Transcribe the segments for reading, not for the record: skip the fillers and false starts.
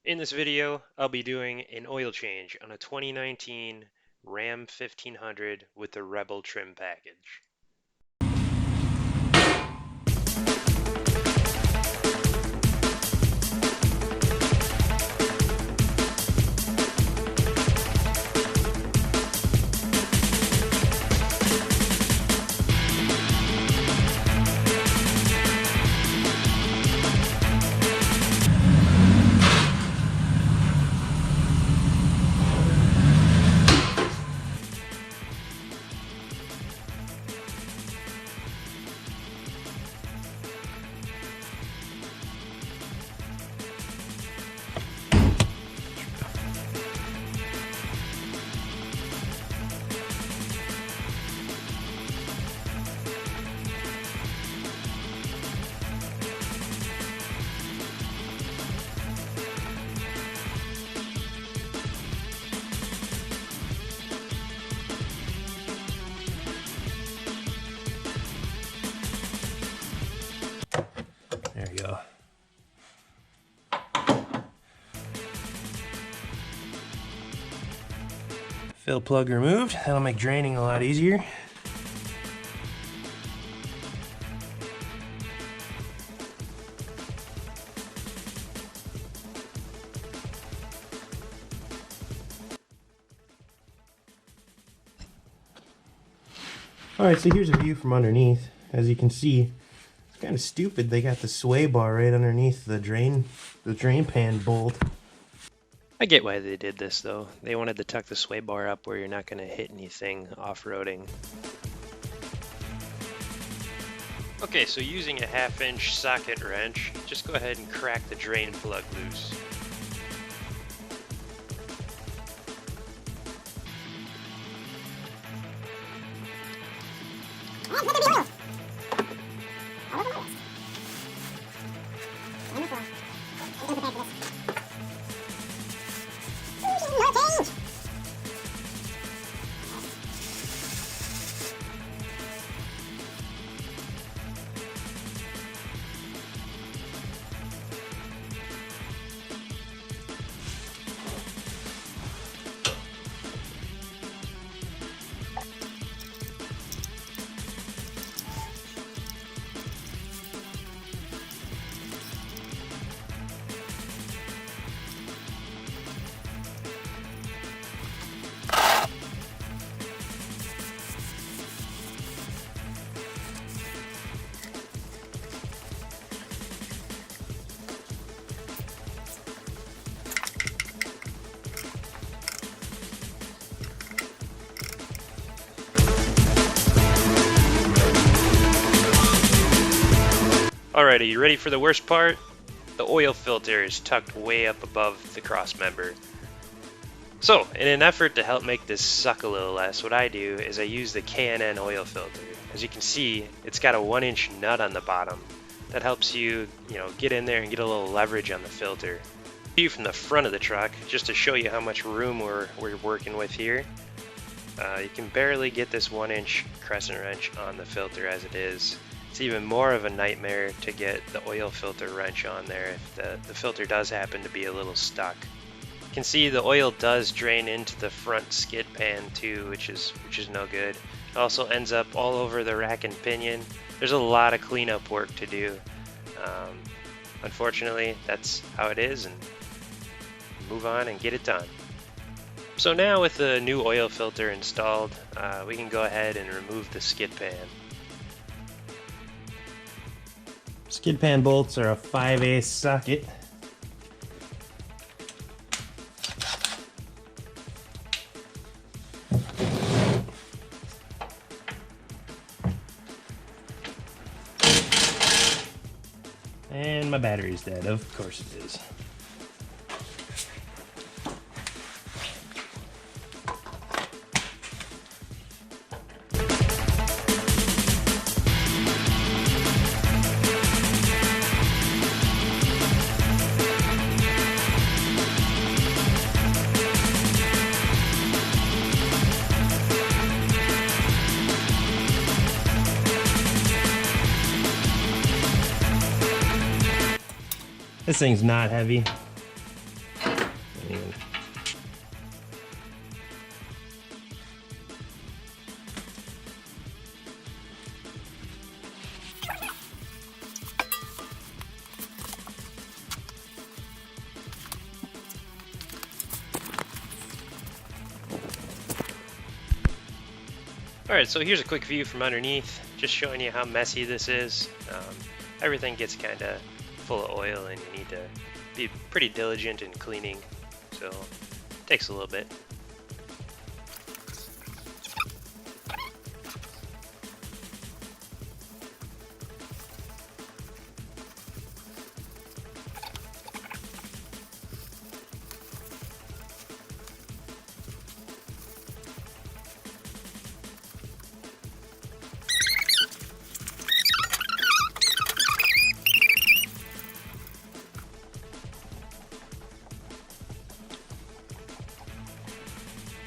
In this video, I'll be doing an oil change on a 2019 Ram 1500 with the Rebel trim package. There you go. Fill plug removed. That'll make draining a lot easier. Alright, so here's a view from underneath. As you can see, it's kind of stupid. They got the sway bar right underneath the drain pan bolt. I get why they did this though. They wanted to tuck the sway bar up where you're not going to hit anything off-roading. Okay, so using a 1/2-inch socket wrench, just go ahead and crack the drain plug loose. Alrighty, you ready for the worst part? The oil filter is tucked way up above the cross member. So, in an effort to help make this suck a little less, what I do is I use the K&N oil filter. As you can see, it's got a 1-inch nut on the bottom. That helps you, get in there and get a little leverage on the filter. View from the front of the truck, just to show you how much room we're working with here. You can barely get this 1-inch crescent wrench on the filter as it is. It's even more of a nightmare to get the oil filter wrench on there if the filter does happen to be a little stuck. You can see the oil does drain into the front skid pan too, which is no good. It also ends up all over the rack and pinion. There's a lot of cleanup work to do. Unfortunately, that's how it is, and move on and get it done. So now with the new oil filter installed, we can go ahead and remove the skid pan. Skid pan bolts are a 5/8 socket. And my battery's dead, of course it is. This thing's not heavy. Alright, so here's a quick view from underneath, just showing you how messy this is. Everything gets kind of full of oil and you need to be pretty diligent in cleaning, so it takes a little bit.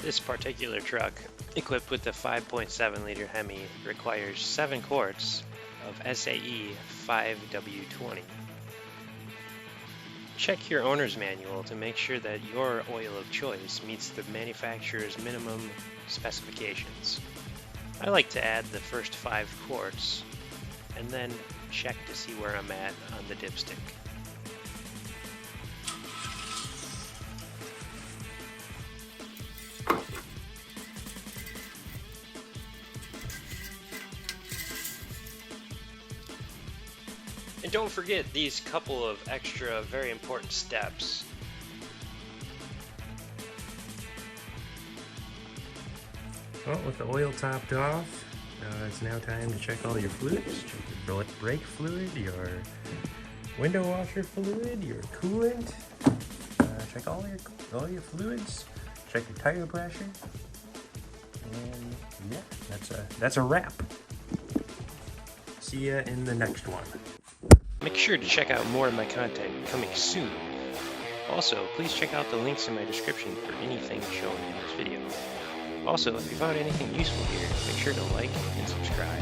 This particular truck, equipped with the 5.7 liter Hemi, requires 7 quarts of SAE 5W20. Check your owner's manual to make sure that your oil of choice meets the manufacturer's minimum specifications. I like to add the first 5 quarts and then check to see where I'm at on the dipstick. And don't forget these couple of extra very important steps. Well, with the oil topped off, it's now time to check all your fluids. Check your brake fluid, your window washer fluid, your coolant. Check all your fluids. Check your tire pressure. And yeah, that's a wrap. See ya in the next one. Make sure to check out more of my content coming soon. Also, please check out the links in my description for anything shown in this video. Also, if you found anything useful here, make sure to like and subscribe.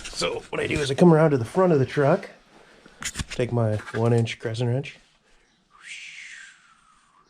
So what I do is I come around to the front of the truck, take my 1-inch crescent wrench,